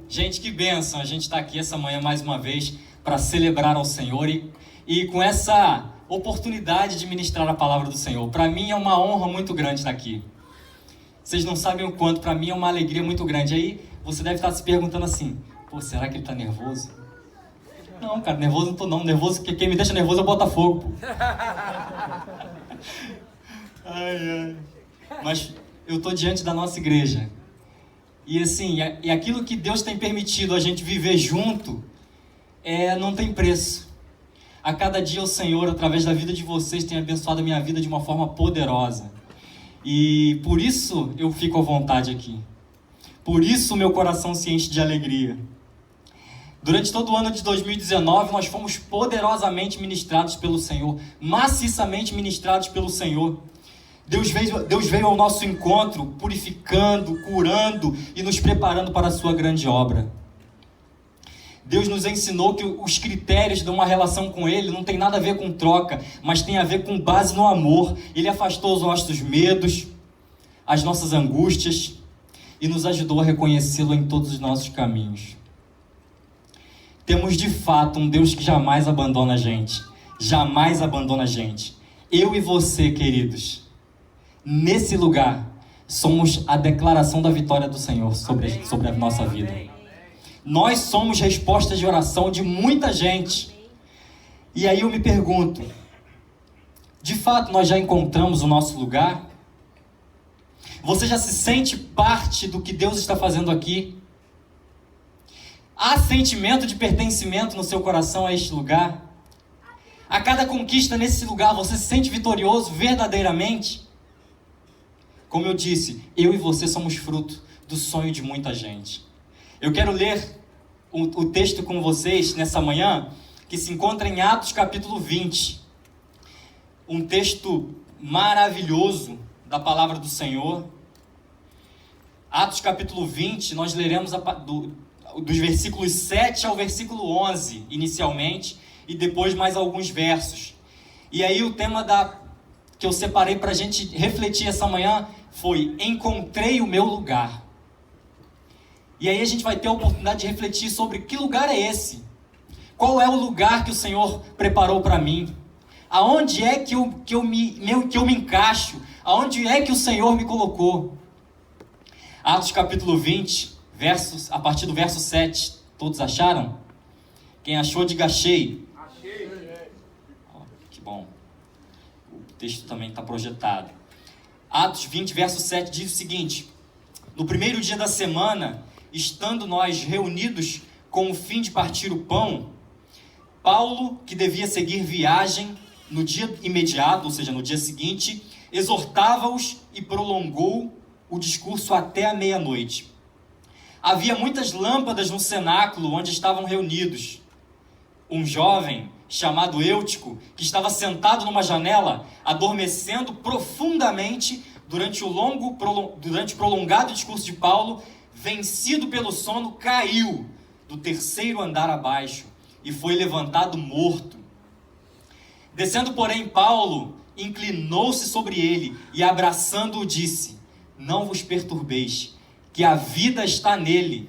Gente, que bênção a gente estar aqui essa manhã mais uma vez para celebrar ao Senhor e com essa oportunidade de ministrar a palavra do Senhor. Para mim é uma honra muito grande estar aqui. Vocês não sabem o quanto, para mim é uma alegria muito grande. Aí você deve estar se perguntando assim, pô, será que ele está nervoso? Não, cara, nervoso não tô não. Nervoso, quem me deixa nervoso é o Botafogo, pô. Ai. Mas eu tô diante da nossa igreja. E assim, e aquilo que Deus tem permitido a gente viver junto, não tem preço. A cada dia o Senhor, através da vida de vocês, tem abençoado a minha vida de uma forma poderosa. E por isso eu fico à vontade aqui. Por isso o meu coração se enche de alegria. Durante todo o ano de 2019, nós fomos poderosamente ministrados pelo Senhor, maciçamente ministrados pelo Senhor. Deus veio ao nosso encontro, purificando, curando e nos preparando para a sua grande obra. Deus nos ensinou que os critérios de uma relação com Ele não tem nada a ver com troca, mas tem a ver com base no amor. Ele afastou os nossos medos, as nossas angústias e nos ajudou a reconhecê-lo em todos os nossos caminhos. Temos de fato um Deus que jamais abandona a gente. Jamais abandona a gente. Eu e você, queridos, nesse lugar, somos a declaração da vitória do Senhor sobre a nossa vida. Nós somos respostas de oração de muita gente. E aí eu me pergunto, de fato nós já encontramos o nosso lugar? Você já se sente parte do que Deus está fazendo aqui? Há sentimento de pertencimento no seu coração a este lugar? A cada conquista nesse lugar você se sente vitorioso verdadeiramente? Como eu disse, eu e você somos fruto do sonho de muita gente. Eu quero ler o texto com vocês nessa manhã, que se encontra em Atos capítulo 20. Um texto maravilhoso da palavra do Senhor. Atos capítulo 20, nós leremos dos versículos 7 ao versículo 11, inicialmente, e depois mais alguns versos. E aí o tema que eu separei para a gente refletir essa manhã foi: encontrei o meu lugar. E aí a gente vai ter a oportunidade de refletir sobre que lugar é esse? Qual é o lugar que o Senhor preparou para mim? Aonde é que eu me encaixo? Aonde é que o Senhor me colocou? Atos capítulo 20, a partir do verso 7. Todos acharam? Quem achou, diga achei. Achei. Que bom. O texto também está projetado. Atos 20, verso 7 diz o seguinte: no primeiro dia da semana, estando nós reunidos com o fim de partir o pão, Paulo, que devia seguir viagem no dia imediato, ou seja, no dia seguinte, exortava-os e prolongou o discurso até a meia-noite. Havia muitas lâmpadas no cenáculo onde estavam reunidos. Um jovem chamado Eutico, que estava sentado numa janela, adormecendo profundamente durante o prolongado discurso de Paulo, vencido pelo sono, caiu do terceiro andar abaixo e foi levantado morto. Descendo, porém, Paulo inclinou-se sobre ele e, abraçando-o, disse: não vos perturbeis, que a vida está nele.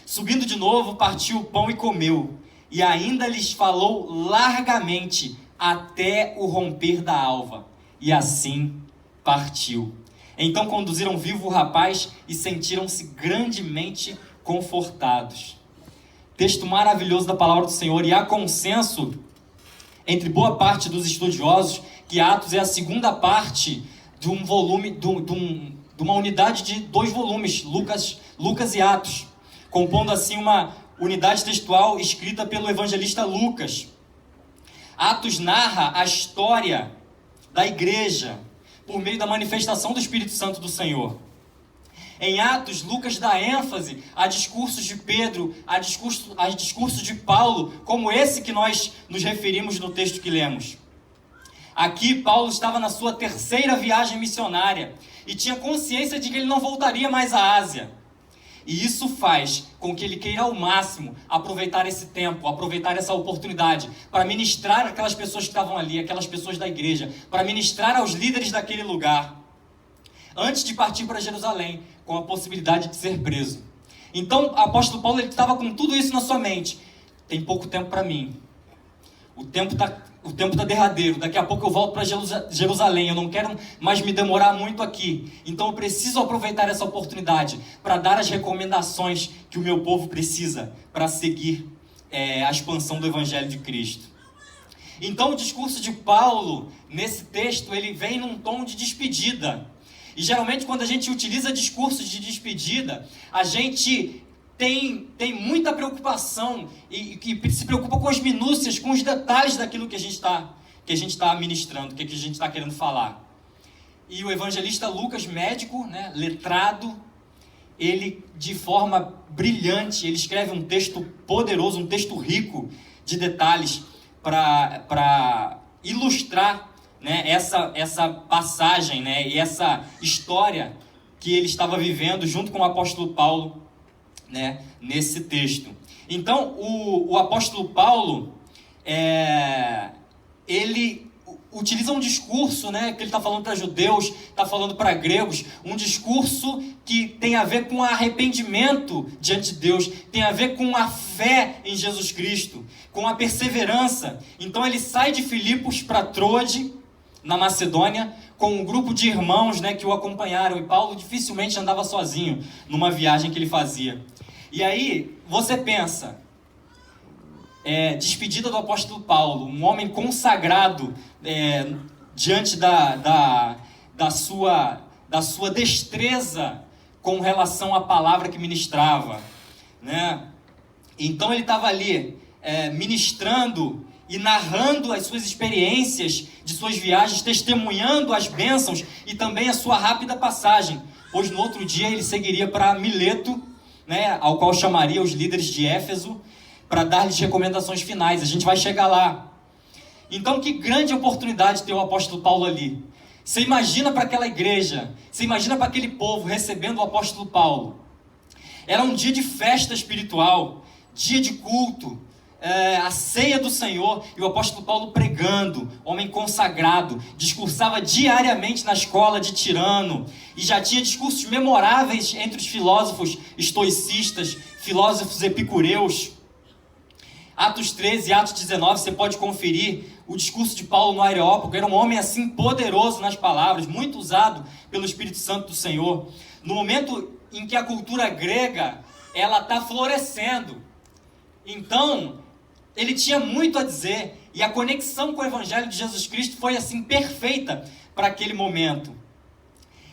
Subindo de novo, partiu o pão e comeu, e ainda lhes falou largamente até o romper da alva, e assim partiu. Então conduziram vivo o rapaz e sentiram-se grandemente confortados. Texto maravilhoso da palavra do Senhor, e há consenso entre boa parte dos estudiosos que Atos é a segunda parte de um volume, de uma unidade de 2 volumes, Lucas e Atos, compondo assim uma unidade textual escrita pelo evangelista Lucas. Atos narra a história da igreja por meio da manifestação do Espírito Santo do Senhor. Em Atos, Lucas dá ênfase a discursos de Pedro, a discursos de Paulo, como esse que nós nos referimos no texto que lemos. Aqui, Paulo estava na sua 3ª viagem missionária e tinha consciência de que ele não voltaria mais à Ásia. E isso faz com que ele queira ao máximo aproveitar esse tempo, aproveitar essa oportunidade para ministrar aquelas pessoas que estavam ali, aquelas pessoas da igreja, para ministrar aos líderes daquele lugar, antes de partir para Jerusalém, com a possibilidade de ser preso. Então, o apóstolo Paulo estava com tudo isso na sua mente. Tem pouco tempo para mim. O tempo está derradeiro. Daqui a pouco eu volto para Jerusalém. Eu não quero mais me demorar muito aqui. Então eu preciso aproveitar essa oportunidade para dar as recomendações que o meu povo precisa para seguir a expansão do Evangelho de Cristo. Então o discurso de Paulo, nesse texto, ele vem num tom de despedida. E geralmente quando a gente utiliza discursos de despedida, a gente tem muita preocupação e que se preocupa com as minúcias, com os detalhes daquilo que a gente está ministrando, que a gente está querendo falar. E o evangelista Lucas, médico, né, letrado, ele, de forma brilhante, ele escreve um texto poderoso, um texto rico de detalhes para ilustrar, né, essa passagem, né, e essa história que ele estava vivendo junto com o apóstolo Paulo, né, nesse texto. Então, o apóstolo Paulo, ele utiliza um discurso, né, que ele está falando para judeus, está falando para gregos, um discurso que tem a ver com arrependimento diante de Deus, tem a ver com a fé em Jesus Cristo, com a perseverança. Então ele sai de Filipos para Troade, na Macedônia, com um grupo de irmãos, né, que o acompanharam, e Paulo dificilmente andava sozinho numa viagem que ele fazia. E aí, você pensa, despedida do apóstolo Paulo, um homem consagrado diante da sua destreza com relação à palavra que ministrava, né? Então ele estava ali ministrando e narrando as suas experiências de suas viagens, testemunhando as bênçãos e também a sua rápida passagem, pois no outro dia ele seguiria para Mileto, né, ao qual chamaria os líderes de Éfeso para dar-lhes recomendações finais. A gente vai chegar lá. Então, que grande oportunidade ter o apóstolo Paulo ali. Você imagina para aquela igreja, você imagina para aquele povo recebendo o apóstolo Paulo. Era um dia de festa espiritual, dia de culto, a ceia do Senhor, e o apóstolo Paulo pregando, homem consagrado, discursava diariamente na escola de Tirano, e já tinha discursos memoráveis entre os filósofos estoicistas, filósofos epicureus. Atos 13 e Atos 19, você pode conferir o discurso de Paulo no Areópago. Era um homem assim poderoso nas palavras, muito usado pelo Espírito Santo do Senhor. No momento em que a cultura grega, ela está florescendo. Então, ele tinha muito a dizer, e a conexão com o Evangelho de Jesus Cristo foi assim perfeita para aquele momento.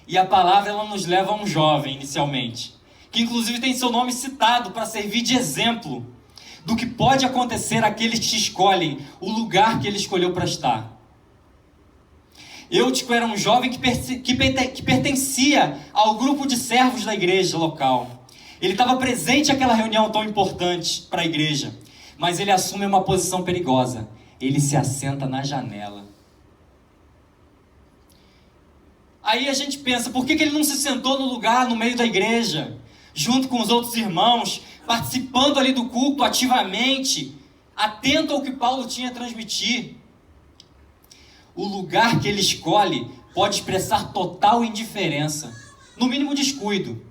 E a palavra, ela nos leva a um jovem, inicialmente, que inclusive tem seu nome citado para servir de exemplo do que pode acontecer àqueles que escolhem o lugar que ele escolheu para estar. Eutico era um jovem que pertencia ao grupo de servos da igreja local. Ele estava presente naquela reunião tão importante para a igreja, mas ele assume uma posição perigosa. Ele se assenta na janela. Aí a gente pensa, por que ele não se sentou no lugar, no meio da igreja, junto com os outros irmãos, participando ali do culto ativamente, atento ao que Paulo tinha a transmitir? O lugar que ele escolhe pode expressar total indiferença, no mínimo descuido.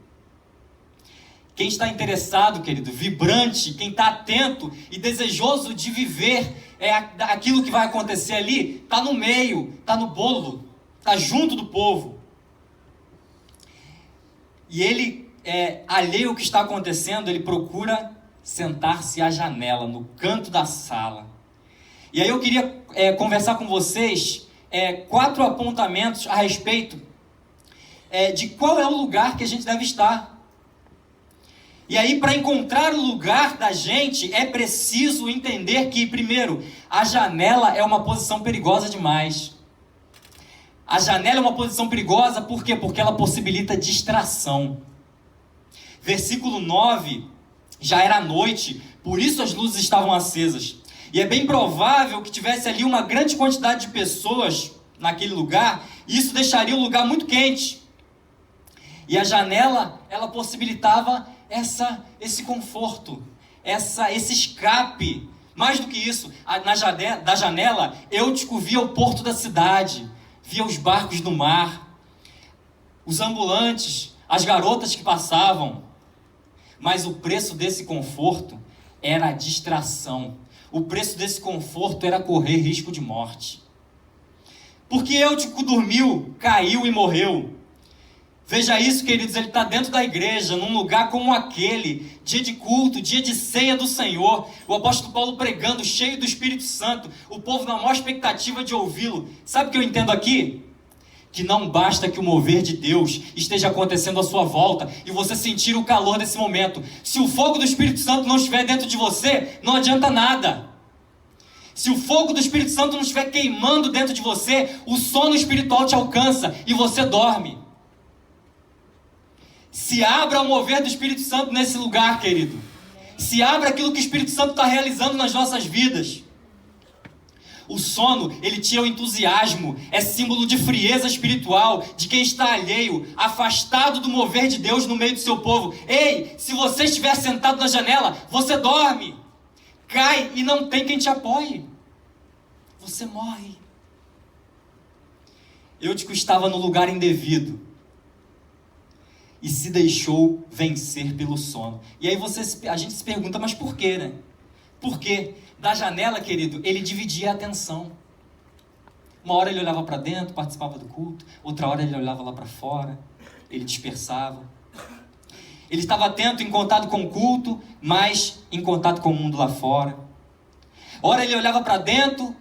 Quem está interessado, querido, vibrante, quem está atento e desejoso de viver aquilo que vai acontecer ali, está no meio, está no bolo, está junto do povo. E ele, alheio ao que está acontecendo, ele procura sentar-se à janela, no canto da sala. E aí eu queria conversar com vocês 4 apontamentos a respeito de qual é o lugar que a gente deve estar. E aí, para encontrar o lugar da gente, é preciso entender que, primeiro, a janela é uma posição perigosa demais. A janela é uma posição perigosa, por quê? Porque ela possibilita distração. Versículo 9, já era noite, por isso as luzes estavam acesas. E é bem provável que tivesse ali uma grande quantidade de pessoas naquele lugar, e isso deixaria o lugar muito quente. E a janela, ela possibilitava esse conforto, esse escape. Mais do que isso, da janela, Eutico via o porto da cidade, via os barcos no mar, os ambulantes, as garotas que passavam. Mas o preço desse conforto era a distração. O preço desse conforto era correr risco de morte. Porque Eutico dormiu, caiu e morreu. Veja isso, queridos, ele está dentro da igreja, num lugar como aquele, dia de culto, dia de ceia do Senhor, o apóstolo Paulo pregando, cheio do Espírito Santo, o povo na maior expectativa de ouvi-lo. Sabe o que eu entendo aqui? Que não basta que o mover de Deus esteja acontecendo à sua volta e você sentir o calor desse momento. Se o fogo do Espírito Santo não estiver dentro de você, não adianta nada. Se o fogo do Espírito Santo não estiver queimando dentro de você, o sono espiritual te alcança e você dorme. Se abra ao mover do Espírito Santo nesse lugar, querido. Se abra aquilo que o Espírito Santo está realizando nas nossas vidas. O sono, ele tira o entusiasmo, é símbolo de frieza espiritual, de quem está alheio, afastado do mover de Deus no meio do seu povo. Ei, se você estiver sentado na janela, você dorme, cai e não tem quem te apoie. Você morre. Eutico estava no lugar indevido e se deixou vencer pelo sono. E aí a gente se pergunta, mas por quê, né? Por quê? Da janela, querido, ele dividia a atenção. Uma hora ele olhava para dentro, participava do culto. Outra hora ele olhava lá para fora, ele dispersava. Ele estava atento, em contato com o culto, mas em contato com o mundo lá fora. Ora ele olhava para dentro,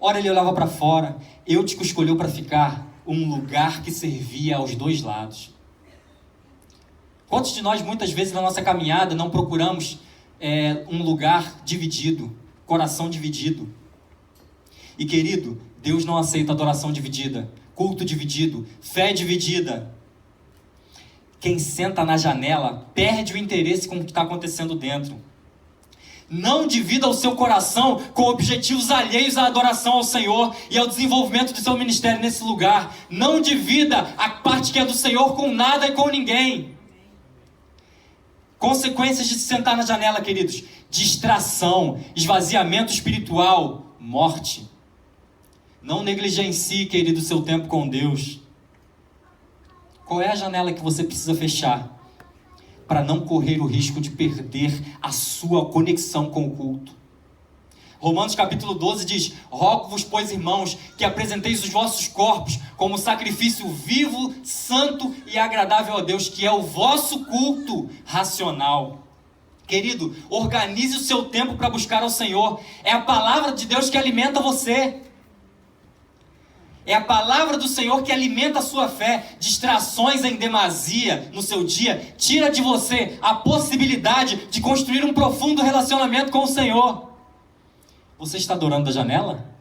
ora ele olhava para fora. Eutico escolheu para ficar um lugar que servia aos dois lados. Quantos de nós, muitas vezes na nossa caminhada, não procuramos um lugar dividido, coração dividido? E querido, Deus não aceita adoração dividida, culto dividido, fé dividida. Quem senta na janela perde o interesse com o que está acontecendo dentro. Não divida o seu coração com objetivos alheios à adoração ao Senhor e ao desenvolvimento do seu ministério nesse lugar. Não divida a parte que é do Senhor com nada e com ninguém. Consequências de se sentar na janela, queridos: distração, esvaziamento espiritual, morte. Não negligencie, querido, o seu tempo com Deus. Qual é a janela que você precisa fechar para não correr o risco de perder a sua conexão com o culto? Romanos capítulo 12 diz: rogo-vos, pois, irmãos, que apresenteis os vossos corpos como sacrifício vivo, santo e agradável a Deus, que é o vosso culto racional. Querido, organize o seu tempo para buscar ao Senhor. É a palavra de Deus que alimenta você. É a palavra do Senhor que alimenta a sua fé. Distrações em demasia no seu dia tira de você a possibilidade de construir um profundo relacionamento com o Senhor. Você está adorando da janela?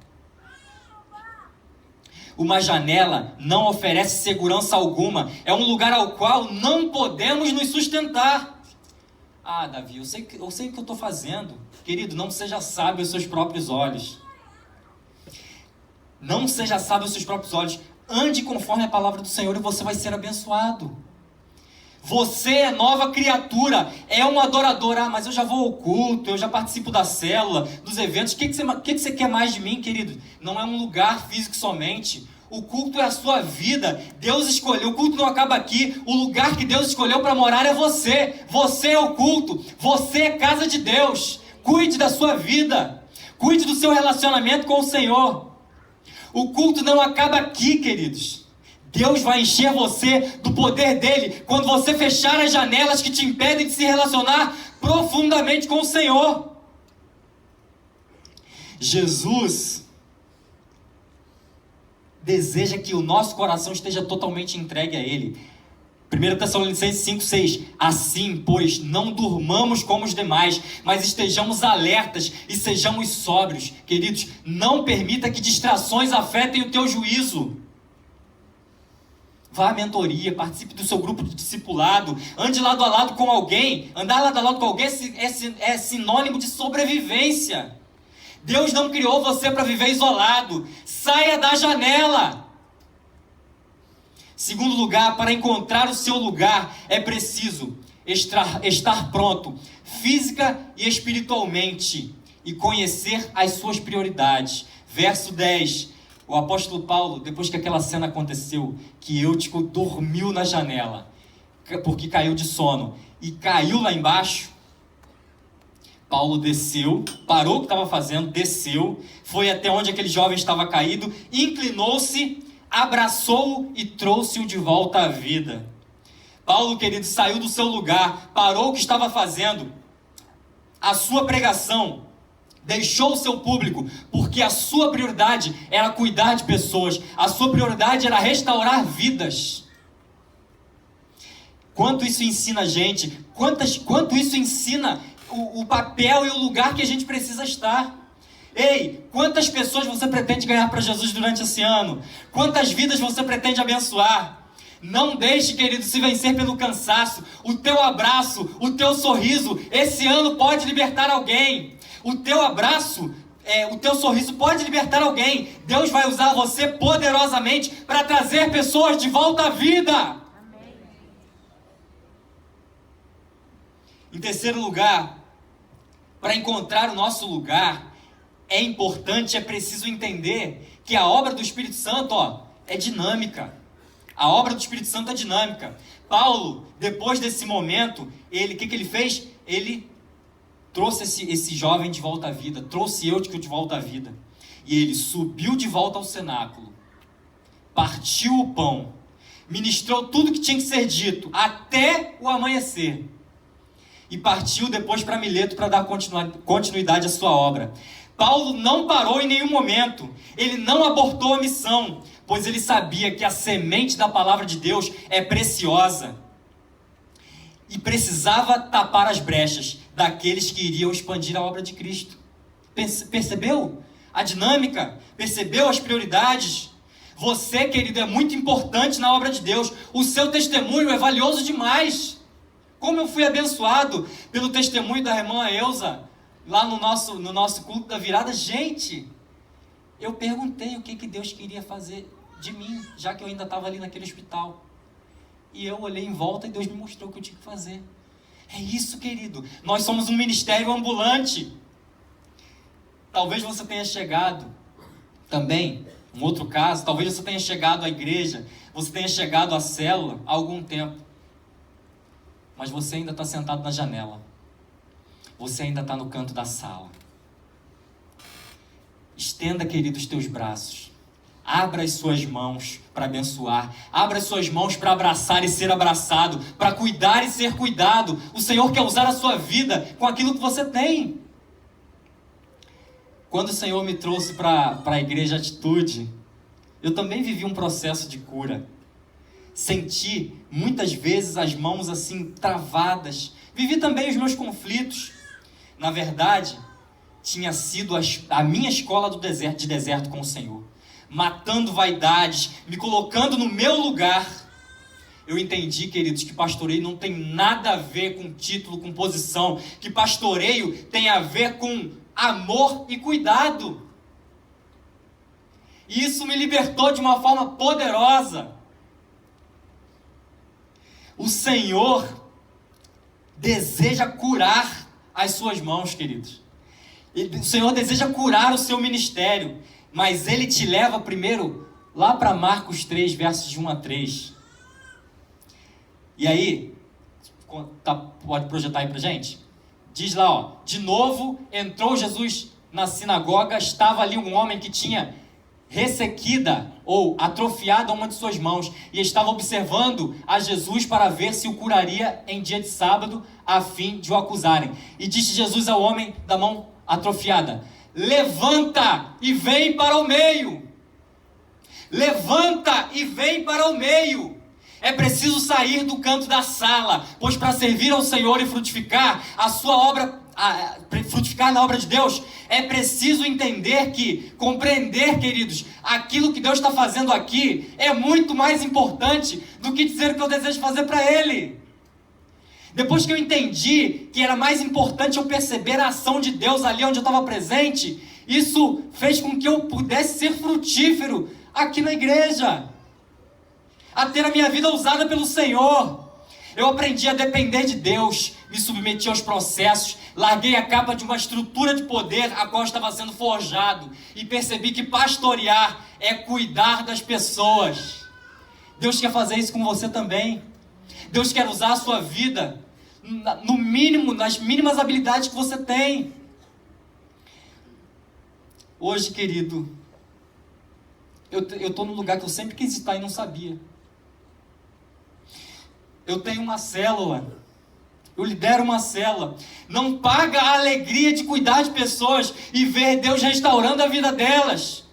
Uma janela não oferece segurança alguma. É um lugar ao qual não podemos nos sustentar. Ah, Davi, eu sei o que eu estou fazendo. Querido, não seja sábio aos seus próprios olhos. Não seja sábio aos seus próprios olhos. Ande conforme a palavra do Senhor e você vai ser abençoado. Você é nova criatura, é um adorador. Ah, mas eu já vou ao culto, eu já participo da célula, dos eventos. O que você quer mais de mim, querido? Não é um lugar físico somente. O culto é a sua vida. Deus escolheu, o culto não acaba aqui. O lugar que Deus escolheu para morar é você. Você é o culto, você é casa de Deus. Cuide da sua vida, cuide do seu relacionamento com o Senhor. O culto não acaba aqui, queridos. Deus vai encher você do poder dele quando você fechar as janelas que te impedem de se relacionar profundamente com o Senhor. Jesus deseja que o nosso coração esteja totalmente entregue a Ele. 1 Tessalonicenses 5,6: assim, pois, não durmamos como os demais, mas estejamos alertas e sejamos sóbrios. Queridos, não permita que distrações afetem o teu juízo. Vá à mentoria, participe do seu grupo de discipulado, ande lado a lado com alguém. Andar lado a lado com alguém é sinônimo de sobrevivência. Deus não criou você para viver isolado. Saia da janela. Segundo lugar, para encontrar o seu lugar, é preciso estar pronto, física e espiritualmente, e conhecer as suas prioridades. Verso 10, o apóstolo Paulo, depois que aquela cena aconteceu, que Eutico dormiu na janela, porque caiu de sono, e caiu lá embaixo, Paulo desceu, parou o que estava fazendo, desceu, foi até onde aquele jovem estava caído, inclinou-se, abraçou-o e trouxe-o de volta à vida. Paulo, querido, saiu do seu lugar, parou o que estava fazendo, a sua pregação, deixou o seu público, porque a sua prioridade era cuidar de pessoas, a sua prioridade era restaurar vidas. Quanto isso ensina a gente, quanto isso ensina o papel e o lugar que a gente precisa estar. Ei, quantas pessoas você pretende ganhar para Jesus durante esse ano? Quantas vidas você pretende abençoar? Não deixe, querido, se vencer pelo cansaço. O teu abraço, o teu sorriso, esse ano pode libertar alguém. O teu abraço, o teu sorriso pode libertar alguém. Deus vai usar você poderosamente para trazer pessoas de volta à vida. Amém. Em terceiro lugar, para encontrar o nosso lugar, é importante, é preciso entender que a obra do Espírito Santo, é dinâmica. A obra do Espírito Santo é dinâmica. Paulo, depois desse momento, o que ele fez? Ele trouxe esse jovem de volta à vida, trouxe Eutico de volta à vida. E ele subiu de volta ao cenáculo, partiu o pão, ministrou tudo que tinha que ser dito, até o amanhecer. E partiu depois para Mileto para dar continuidade à sua obra. Paulo não parou em nenhum momento, ele não abortou a missão, pois ele sabia que a semente da palavra de Deus é preciosa e precisava tapar as brechas daqueles que iriam expandir a obra de Cristo. Percebeu a dinâmica? Percebeu as prioridades? Você, querido, é muito importante na obra de Deus. O seu testemunho é valioso demais. Como eu fui abençoado pelo testemunho da irmã Elza, lá no nosso culto da virada. Gente, eu perguntei o que Deus queria fazer de mim, já que eu ainda estava ali naquele hospital. E eu olhei em volta e Deus me mostrou o que eu tinha que fazer. É isso, querido. Nós somos um ministério ambulante. Talvez você tenha chegado também, um outro caso, talvez você tenha chegado à igreja, você tenha chegado à célula há algum tempo. Mas você ainda está sentado na janela. Você ainda está no canto da sala. Estenda, querido, os teus braços. Abra as suas mãos para abençoar. Abra as suas mãos para abraçar e ser abraçado. Para cuidar e ser cuidado. O Senhor quer usar a sua vida com aquilo que você tem. Quando o Senhor me trouxe para a igreja Atitude, eu também vivi um processo de cura. Senti muitas vezes as mãos assim travadas. Vivi também os meus conflitos. Na verdade, tinha sido a minha escola de deserto com o Senhor. Matando vaidades, me colocando no meu lugar. Eu entendi, queridos, que pastoreio não tem nada a ver com título, com posição. Que pastoreio tem a ver com amor e cuidado. E isso me libertou de uma forma poderosa. O Senhor deseja curar as suas mãos, queridos. O Senhor deseja curar o seu ministério, mas Ele te leva primeiro lá para Marcos 3, versos de 1 a 3. E aí, pode projetar aí pra gente? Diz lá, de novo entrou Jesus na sinagoga, estava ali um homem que tinha ressequida ou atrofiada uma de suas mãos e estava observando a Jesus para ver se o curaria em dia de sábado a fim de o acusarem. E disse Jesus ao homem da mão atrofiada: levanta e vem para o meio. Levanta e vem para o meio. É preciso sair do canto da sala, pois para servir ao Senhor e frutificar a sua obra, frutificar na obra de Deus, é preciso entender compreender, queridos, aquilo que Deus está fazendo aqui é muito mais importante do que dizer o que eu desejo fazer para Ele. Depois que eu entendi que era mais importante eu perceber a ação de Deus ali onde eu estava presente, isso fez com que eu pudesse ser frutífero aqui na igreja, a ter a minha vida usada pelo Senhor. Eu aprendi a depender de Deus, me submeti aos processos, larguei a capa de uma estrutura de poder a qual estava sendo forjado e percebi que pastorear é cuidar das pessoas. Deus quer fazer isso com você também. Deus quer usar a sua vida no mínimo, nas mínimas habilidades que você tem. Hoje, querido, eu estou no lugar que eu sempre quis estar e não sabia. Eu tenho uma célula, eu lidero uma célula. Não paga a alegria de cuidar de pessoas e ver Deus restaurando a vida delas.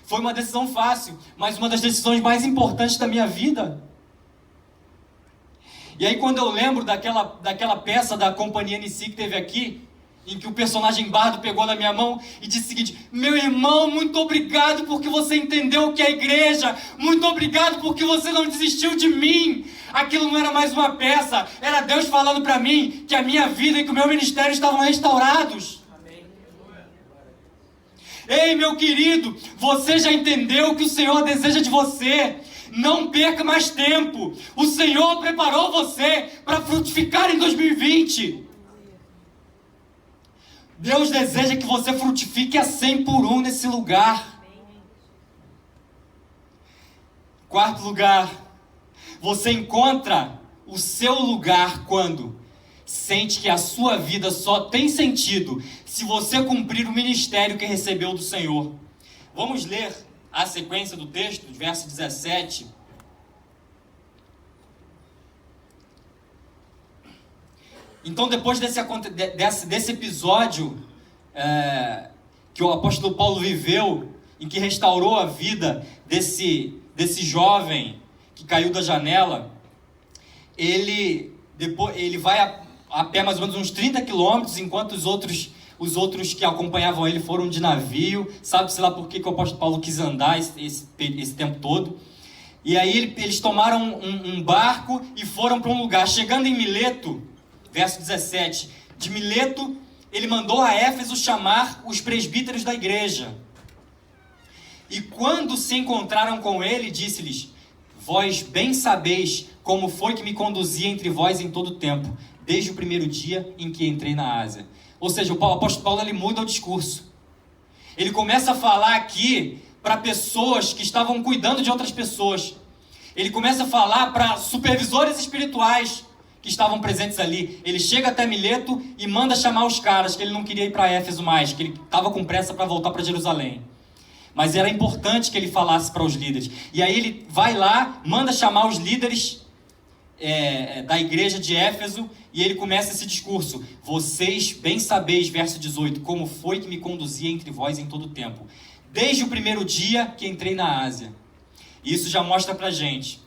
Foi uma decisão fácil, mas uma das decisões mais importantes da minha vida. E aí quando eu lembro daquela peça da Companhia NC que teve aqui, em que o personagem Bardo pegou na minha mão e disse o seguinte: meu irmão, muito obrigado porque você entendeu o que é a igreja, muito obrigado porque você não desistiu de mim. Aquilo não era mais uma peça, era Deus falando para mim que a minha vida e que o meu ministério estavam restaurados. Amém. Ei, meu querido, você já entendeu o que o Senhor deseja de você? Não perca mais tempo, o Senhor preparou você para frutificar em 2020. Deus deseja que você frutifique a 100 por 1 nesse lugar. Quarto lugar, você encontra o seu lugar quando sente que a sua vida só tem sentido se você cumprir o ministério que recebeu do Senhor. Vamos ler a sequência do texto, verso 17. Então, depois desse episódio que o apóstolo Paulo viveu, em que restaurou a vida desse jovem que caiu da janela, ele vai a pé mais ou menos uns 30 quilômetros, enquanto os outros que acompanhavam ele foram de navio. Sabe-se lá por que o apóstolo Paulo quis andar esse tempo todo. E aí eles tomaram um barco e foram para um lugar. Chegando em Mileto, verso 17, de Mileto, ele mandou a Éfeso chamar os presbíteros da igreja. E quando se encontraram com ele, disse-lhes: vós bem sabeis como foi que me conduzi entre vós em todo o tempo, desde o primeiro dia em que entrei na Ásia. Ou seja, o apóstolo Paulo, ele muda o discurso. Ele começa a falar aqui para pessoas que estavam cuidando de outras pessoas. Ele começa a falar para supervisores espirituais que estavam presentes ali. Ele chega até Mileto e manda chamar os caras, que ele não queria ir para Éfeso mais, que ele estava com pressa para voltar para Jerusalém. Mas era importante que ele falasse para os líderes. E aí ele vai lá, manda chamar os líderes da igreja de Éfeso, e ele começa esse discurso: vocês bem sabeis, verso 18, como foi que me conduzia entre vós em todo o tempo, desde o primeiro dia que entrei na Ásia. Isso já mostra para a gente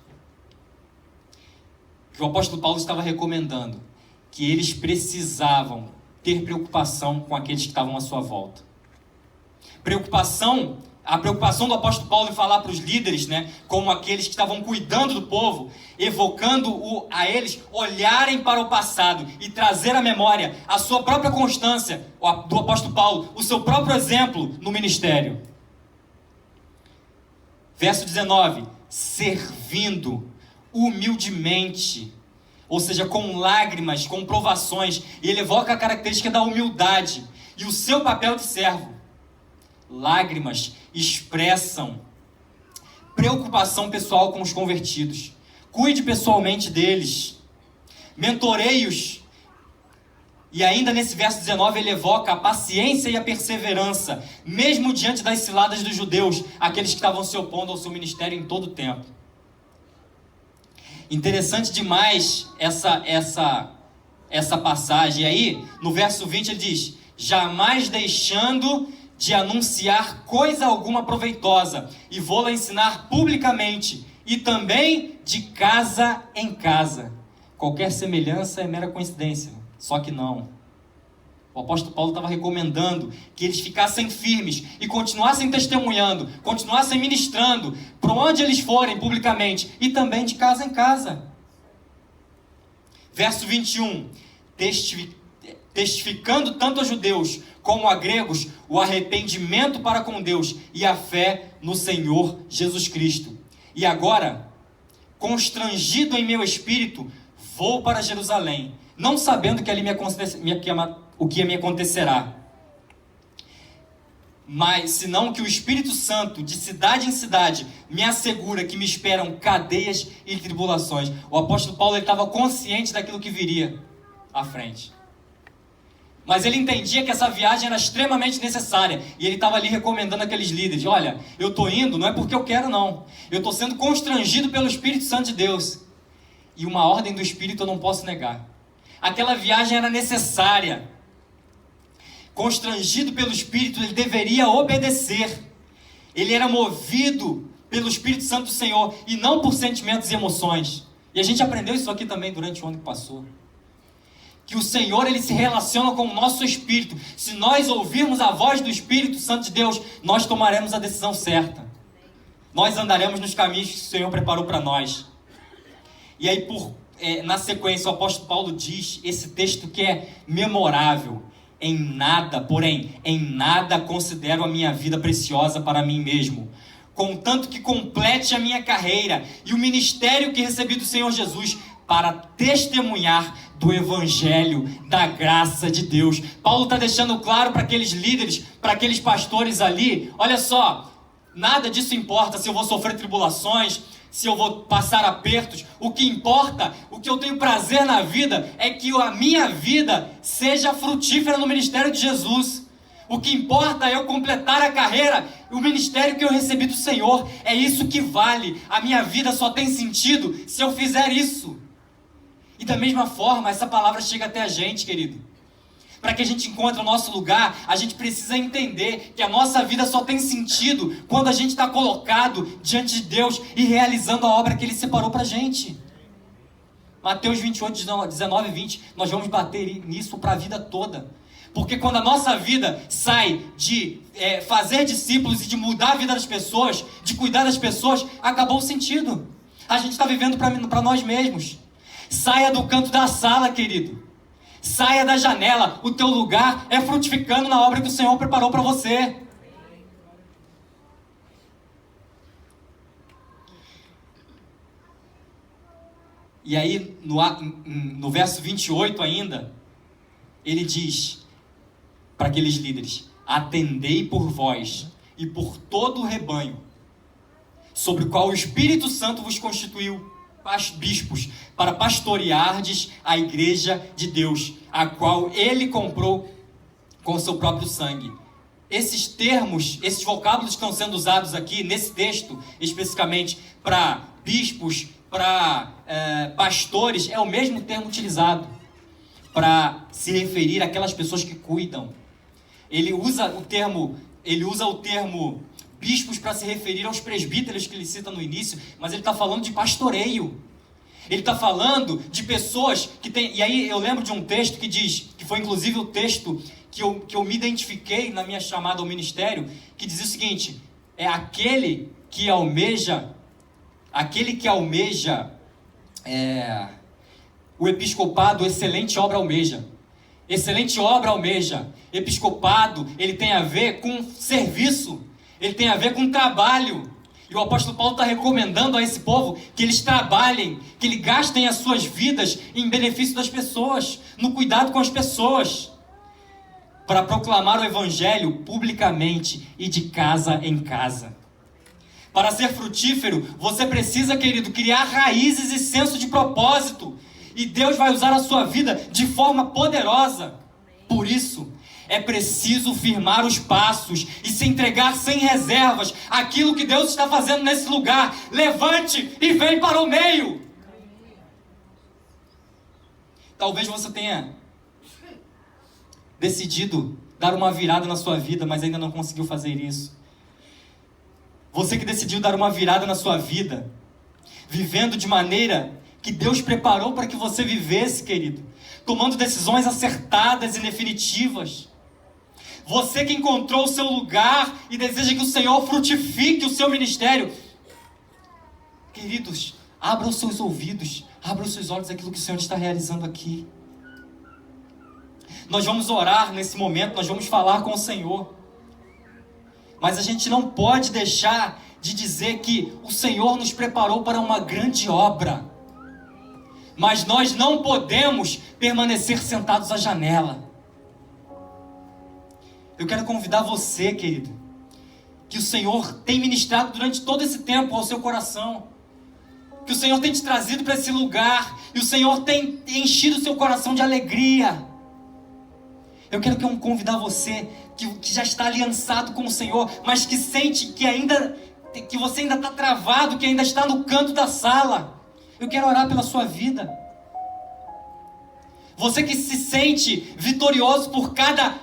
que o apóstolo Paulo estava recomendando que eles precisavam ter preocupação com aqueles que estavam à sua volta. A preocupação do apóstolo Paulo em falar para os líderes, como aqueles que estavam cuidando do povo, evocando a eles olharem para o passado e trazer à memória a sua própria constância do apóstolo Paulo, o seu próprio exemplo no ministério. Verso 19, servindo humildemente, ou seja, com lágrimas, com provações, e ele evoca a característica da humildade e o seu papel de servo. Lágrimas expressam preocupação pessoal com os convertidos. Cuide pessoalmente deles. Mentoreie-os. E ainda nesse verso 19 ele evoca a paciência e a perseverança, mesmo diante das ciladas dos judeus, aqueles que estavam se opondo ao seu ministério em todo o tempo. Interessante demais essa passagem. E aí, no verso 20 ele diz: jamais deixando de anunciar coisa alguma proveitosa, e vou-la ensinar publicamente, e também de casa em casa. Qualquer semelhança é mera coincidência, só que não. O apóstolo Paulo estava recomendando que eles ficassem firmes e continuassem testemunhando, continuassem ministrando, por onde eles forem publicamente, e também de casa em casa. Verso 21, testificando tanto a judeus como a gregos o arrependimento para com Deus e a fé no Senhor Jesus Cristo. E agora, constrangido em meu espírito, vou para Jerusalém, não sabendo que ali o que me acontecerá. Mas, senão que o Espírito Santo, de cidade em cidade, me assegura que me esperam cadeias e tribulações. O apóstolo Paulo estava consciente daquilo que viria à frente. Mas ele entendia que essa viagem era extremamente necessária. E ele estava ali recomendando aqueles líderes: olha, eu estou indo não é porque eu quero não. Eu estou sendo constrangido pelo Espírito Santo de Deus. E uma ordem do Espírito eu não posso negar. Aquela viagem era necessária. Constrangido pelo Espírito, ele deveria obedecer. Ele era movido pelo Espírito Santo do Senhor e não por sentimentos e emoções. E a gente aprendeu isso aqui também durante o ano que passou. Que o Senhor, ele se relaciona com o nosso espírito. Se nós ouvirmos a voz do Espírito Santo de Deus, nós tomaremos a decisão certa. Nós andaremos nos caminhos que o Senhor preparou para nós. E aí, na sequência, o apóstolo Paulo diz esse texto que é memorável. Em nada considero a minha vida preciosa para mim mesmo, contanto que complete a minha carreira e o ministério que recebi do Senhor Jesus para testemunhar do Evangelho, da graça de Deus. Paulo está deixando claro para aqueles líderes, para aqueles pastores ali: olha só, nada disso importa se eu vou sofrer tribulações, se eu vou passar apertos. O que importa, o que eu tenho prazer na vida, é que a minha vida seja frutífera no ministério de Jesus. O que importa é eu completar a carreira, o ministério que eu recebi do Senhor. É isso que vale. A minha vida só tem sentido se eu fizer isso. E da mesma forma, essa palavra chega até a gente, querido. Para que a gente encontre o nosso lugar, a gente precisa entender que a nossa vida só tem sentido quando a gente está colocado diante de Deus e realizando a obra que Ele separou para a gente. Mateus 28, 19 e 20, nós vamos bater nisso para a vida toda. Porque quando a nossa vida sai de fazer discípulos e de mudar a vida das pessoas, de cuidar das pessoas, acabou o sentido. A gente está vivendo para nós mesmos. Saia do canto da sala, querido. Saia da janela. O teu lugar é frutificando na obra que o Senhor preparou para você. E aí, no verso 28 ainda, ele diz para aqueles líderes: atendei por vós e por todo o rebanho, sobre o qual o Espírito Santo vos constituiu bispos, para pastoreardes a igreja de Deus, a qual Ele comprou com o seu próprio sangue. Esses termos, esses vocábulos que estão sendo usados aqui, nesse texto, especificamente para bispos, para pastores, é o mesmo termo utilizado para se referir àquelas pessoas que cuidam. Ele usa o termo bispos para se referir aos presbíteros que ele cita no início, mas ele está falando de pastoreio. Ele está falando de pessoas que têm... E aí eu lembro de um texto que diz, que foi inclusive o texto que eu me identifiquei na minha chamada ao ministério, que dizia o seguinte: é aquele que almeja o episcopado, excelente obra almeja. Excelente obra almeja. Episcopado, ele tem a ver com serviço. Ele tem a ver com trabalho. E o apóstolo Paulo está recomendando a esse povo que eles trabalhem, que eles gastem as suas vidas em benefício das pessoas, no cuidado com as pessoas, para proclamar o Evangelho publicamente e de casa em casa. Para ser frutífero, você precisa, querido, criar raízes e senso de propósito. E Deus vai usar a sua vida de forma poderosa. Por isso, é preciso firmar os passos e se entregar sem reservas àquilo que Deus está fazendo nesse lugar. Levante e vem para o meio. Talvez você tenha decidido dar uma virada na sua vida, mas ainda não conseguiu fazer isso. Você que decidiu dar uma virada na sua vida, vivendo de maneira que Deus preparou para que você vivesse, querido, tomando decisões acertadas e definitivas. Você que encontrou o seu lugar e deseja que o Senhor frutifique o seu ministério. Queridos, abram os seus ouvidos, abram os seus olhos àquilo que o Senhor está realizando aqui. Nós vamos orar nesse momento, nós vamos falar com o Senhor. Mas a gente não pode deixar de dizer que o Senhor nos preparou para uma grande obra. Mas nós não podemos permanecer sentados à janela. Eu quero convidar você, querido, que o Senhor tem ministrado durante todo esse tempo ao seu coração, que o Senhor tem te trazido para esse lugar, e o Senhor tem enchido o seu coração de alegria. Eu quero convidar você, que já está aliançado com o Senhor, mas que sente que você ainda está travado, que ainda está no canto da sala. Eu quero orar pela sua vida. Você que se sente vitorioso por cada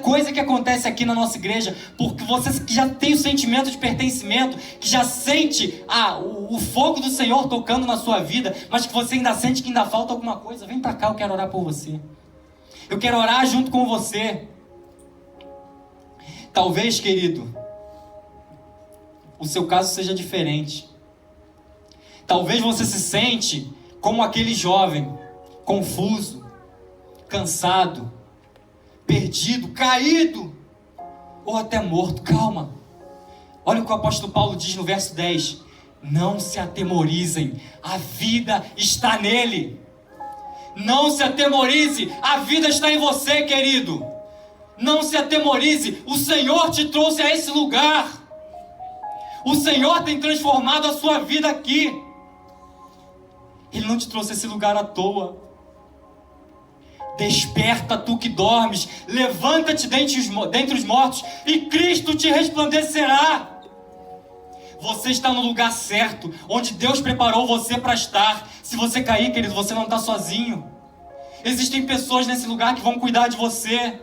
coisa que acontece aqui na nossa igreja, porque você que já tem o sentimento de pertencimento, que já sente o fogo do Senhor tocando na sua vida, mas que você ainda sente que ainda falta alguma coisa, vem para cá, eu quero orar por você. Eu quero orar junto com você. Talvez, querido, o seu caso seja diferente. Talvez você se sente como aquele jovem, confuso, cansado, perdido, caído, ou até morto. Calma. Olha o que o apóstolo Paulo diz no verso 10. Não se atemorizem, a vida está nele. Não se atemorize, a vida está em você, querido. Não se atemorize, o Senhor te trouxe a esse lugar. O Senhor tem transformado a sua vida aqui. Ele não te trouxe a esse lugar à toa. Desperta, tu que dormes, levanta-te dentre os mortos, e Cristo te resplandecerá. Você está no lugar certo, onde Deus preparou você para estar. Se você cair, querido, você não está sozinho. Existem pessoas nesse lugar que vão cuidar de você.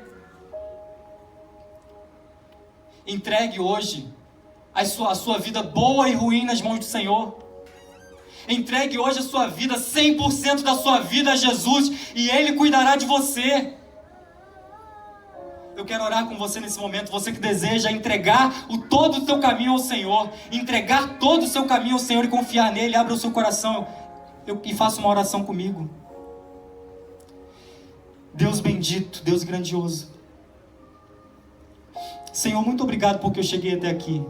Entregue hoje a sua vida boa e ruim nas mãos do Senhor. Entregue hoje a sua vida, 100% da sua vida a Jesus, e Ele cuidará de você. Eu quero orar com você nesse momento, você que deseja entregar todo o seu caminho ao Senhor, entregar todo o seu caminho ao Senhor e confiar nele. Abra o seu coração e faça uma oração comigo. Deus bendito, Deus grandioso, Senhor, muito obrigado porque eu cheguei até aqui.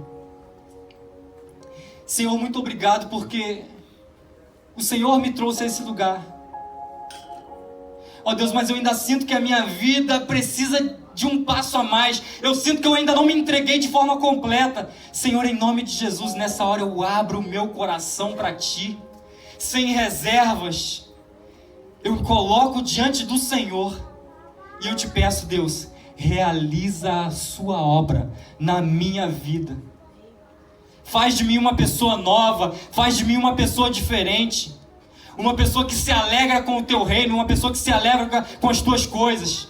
Senhor, muito obrigado porque o Senhor me trouxe a esse lugar. Ó Deus, mas eu ainda sinto que a minha vida precisa de um passo a mais. Eu sinto que eu ainda não me entreguei de forma completa. Senhor, em nome de Jesus, nessa hora eu abro o meu coração para Ti, sem reservas. Eu coloco diante do Senhor e eu te peço, Deus, realiza a Sua obra na minha vida. Faz de mim uma pessoa nova, faz de mim uma pessoa diferente, uma pessoa que se alegra com o Teu reino, uma pessoa que se alegra com as Tuas coisas.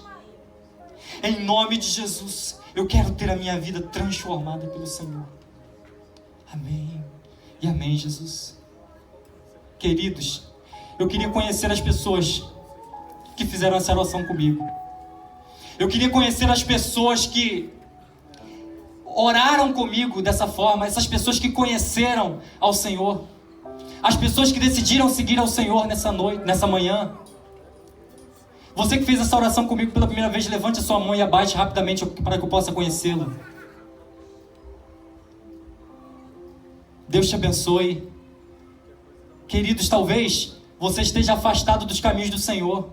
Em nome de Jesus, eu quero ter a minha vida transformada pelo Senhor. Amém e amém, Jesus. Queridos, eu queria conhecer as pessoas que fizeram essa oração comigo. Eu queria conhecer as pessoas que oraram comigo dessa forma, essas pessoas que conheceram ao Senhor, as pessoas que decidiram seguir ao Senhor nessa noite, nessa manhã. Você que fez essa oração comigo pela primeira vez, levante a sua mão e abaixe rapidamente para que eu possa conhecê-lo. Deus te abençoe. Queridos, talvez você esteja afastado dos caminhos do Senhor.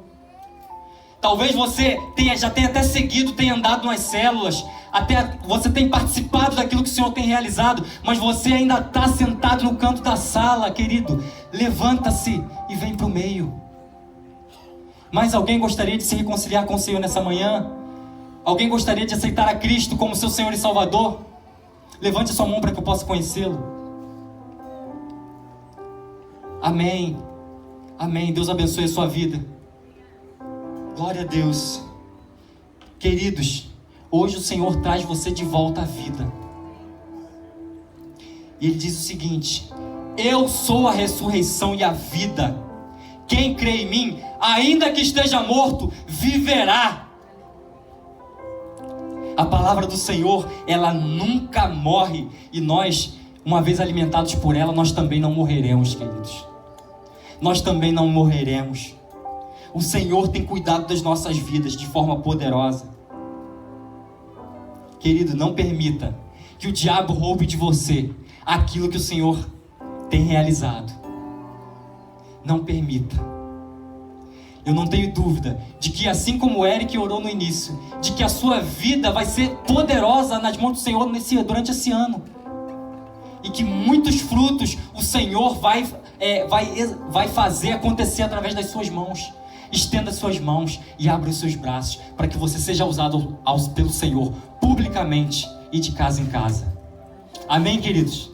Talvez você já tenha até seguido, tenha andado nas células, até você tem participado daquilo que o Senhor tem realizado, mas você ainda está sentado no canto da sala, querido. Levanta-se e vem para o meio. Mas alguém gostaria de se reconciliar com o Senhor nessa manhã? Alguém gostaria de aceitar a Cristo como seu Senhor e Salvador? Levante a sua mão para que eu possa conhecê-lo. Amém. Amém. Deus abençoe a sua vida. Glória a Deus. Queridos, hoje o Senhor traz você de volta à vida. E Ele diz o seguinte: eu sou a ressurreição e a vida. Quem crê em mim, ainda que esteja morto, viverá. A palavra do Senhor, ela nunca morre. E nós, uma vez alimentados por ela, nós também não morreremos, queridos. Nós também não morreremos. O Senhor tem cuidado das nossas vidas de forma poderosa. Querido, não permita que o diabo roube de você aquilo que o Senhor tem realizado. Não permita. Eu não tenho dúvida de que, assim como o Eric orou no início, de que a sua vida vai ser poderosa nas mãos do Senhor durante esse ano. E que muitos frutos o Senhor vai fazer acontecer através das suas mãos. Estenda as suas mãos e abra os seus braços para que você seja usado pelo Senhor publicamente e de casa em casa. Amém, queridos?